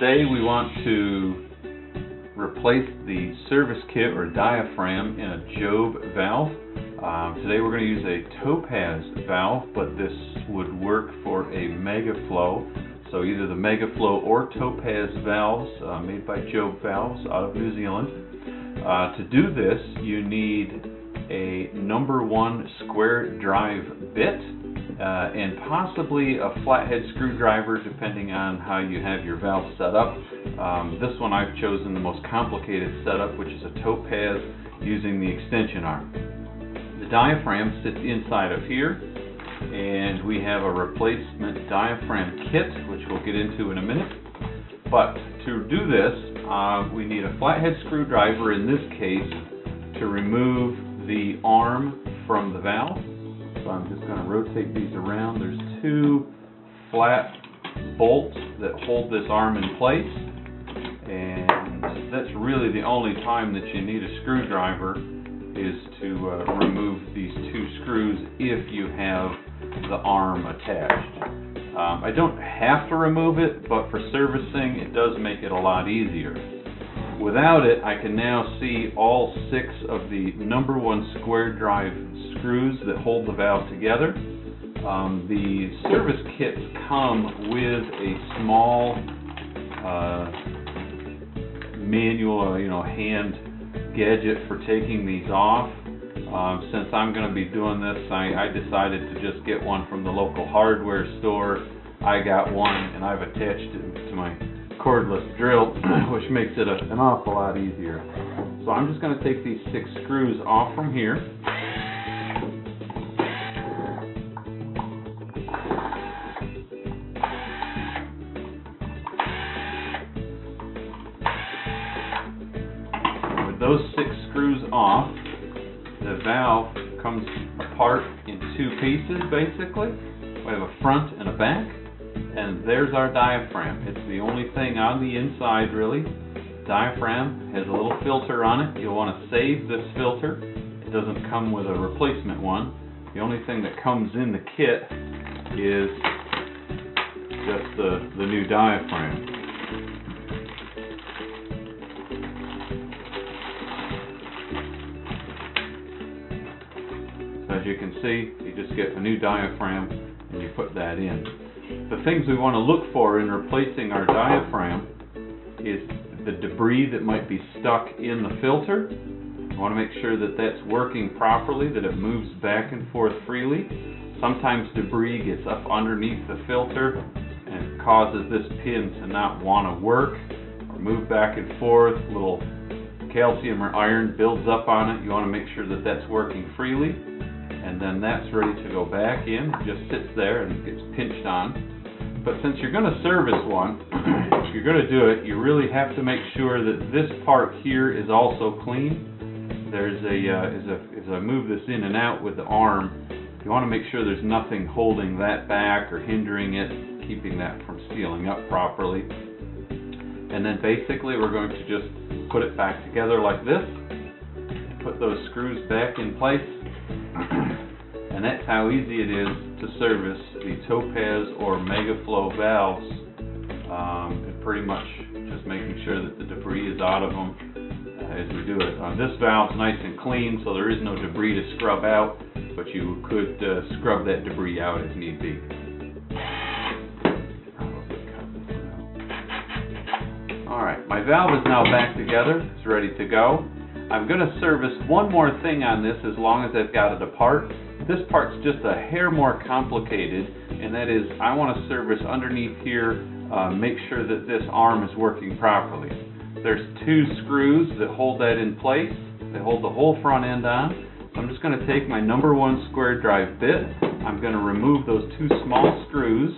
Today we want to replace the service kit or diaphragm in a JOBE valve. Today we're going to use a topaz valve, but this would work for a megaflow. So either the megaflow or topaz valves made by JOBE Valves out of New Zealand. To do this you need a #1 square drive bit and possibly a flathead screwdriver depending on how you have your valve set up. This one I've chosen the most complicated setup, which is a topaz using the extension arm. The diaphragm sits inside of here, and we have a replacement diaphragm kit which we'll get into in a minute. But to do this we need a flathead screwdriver in this case to remove the arm from the valve. So I'm just going to rotate these around. There's two flat bolts that hold this arm in place, and that's really the only time that you need a screwdriver is to remove these two screws if you have the arm attached. I don't have to remove it, but for servicing it does make it a lot easier. Without it, I can now see all 6 of the #1 square drive screws that hold the valve together. The service kits come with a small manual, hand gadget for taking these off. Since I'm going to be doing this, I decided to just get one from the local hardware store. I got one and I've attached it to my cordless drill, which makes it an awful lot easier. So I'm just going to take these 6 screws off from here. With those 6 screws off, the valve comes apart in 2 pieces basically. We have a front and a back. And there's our diaphragm. It's the only thing on the inside really. Diaphragm has a little filter on it. You'll want to save this filter. It doesn't come with a replacement one. The only thing that comes in the kit is just the new diaphragm. So as you can see, you just get a new diaphragm and you put that in. The things we want to look for in replacing our diaphragm is the debris that might be stuck in the filter. We want to make sure that that's working properly, that it moves back and forth freely. Sometimes debris gets up underneath the filter and causes this pin to not want to work or move back and forth. A little calcium or iron builds up on it. You want to make sure that that's working freely. And then that's ready to go back in. It just sits there and gets pinched on. But since you're going to service one, if you're going to do it, you really have to make sure that this part here is also clean. There's as I move this in and out with the arm, you want to make sure there's nothing holding that back or hindering it, keeping that from sealing up properly. And then basically we're going to just put it back together like this, put those screws back in place. And that's how easy it is to service the topaz or megaflow valves. And pretty much just making sure that the debris is out of them as we do it. This valve's nice and clean, so there is no debris to scrub out, but you could scrub that debris out if need be. Alright, my valve is now back together. It's ready to go. I'm going to service one more thing on this as long as I've got it apart. This part's just a hair more complicated, and that is I want to service underneath here, make sure that this arm is working properly. There's 2 screws that hold that in place. They hold the whole front end on. So I'm just going to take my #1 square drive bit. I'm going to remove those 2 small screws.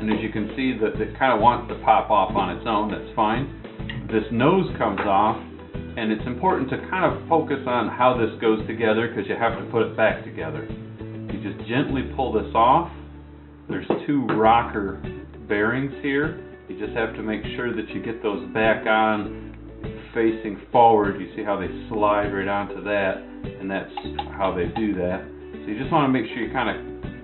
And as you can see that it kind of wants to pop off on its own, that's fine. This nose comes off, and it's important to kind of focus on how this goes together because you have to put it back together. You just gently pull this off. There's 2 rocker bearings here. You just have to make sure that you get those back on facing forward. You see how they slide right onto that, and that's how they do that. So you just want to make sure you kind of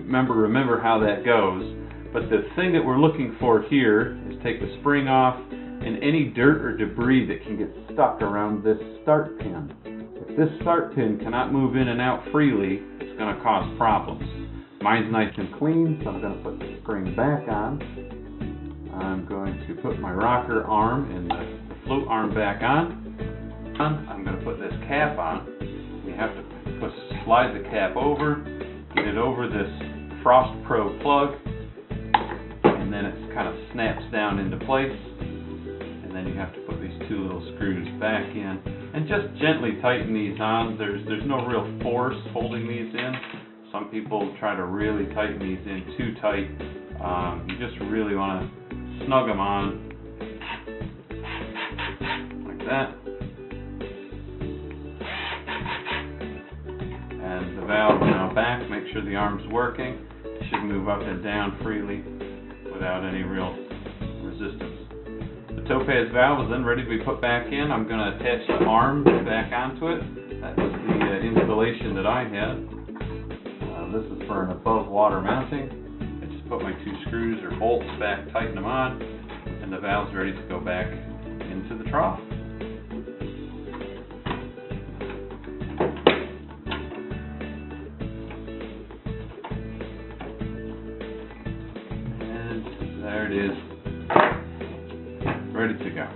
remember how that goes. But the thing that we're looking for here is take the spring off and any dirt or debris that can get stuck around this start pin. If this start pin cannot move in and out freely, it's going to cause problems. Mine's nice and clean, so I'm going to put the spring back on. I'm going to put my rocker arm and the float arm back on. I'm going to put this cap on. You have to slide the cap over, get it over this Frost Pro plug, and then it kind of snaps down into place. And then you have to put these two little screws back in and just gently tighten these on. There's no real force holding these in. Some people try to really tighten these in too tight. You just really want to snug them on like that. And the valve now back. Make sure the arm's working. It should move up and down freely without any real resistance. The topaz valve is then ready to be put back in. I'm going to attach the arm back onto it. That was the installation that I had. This is for an above water mounting. I just put my two screws or bolts back, tighten them on, and the valve's ready to go back into the trough. And there it is, ready to go.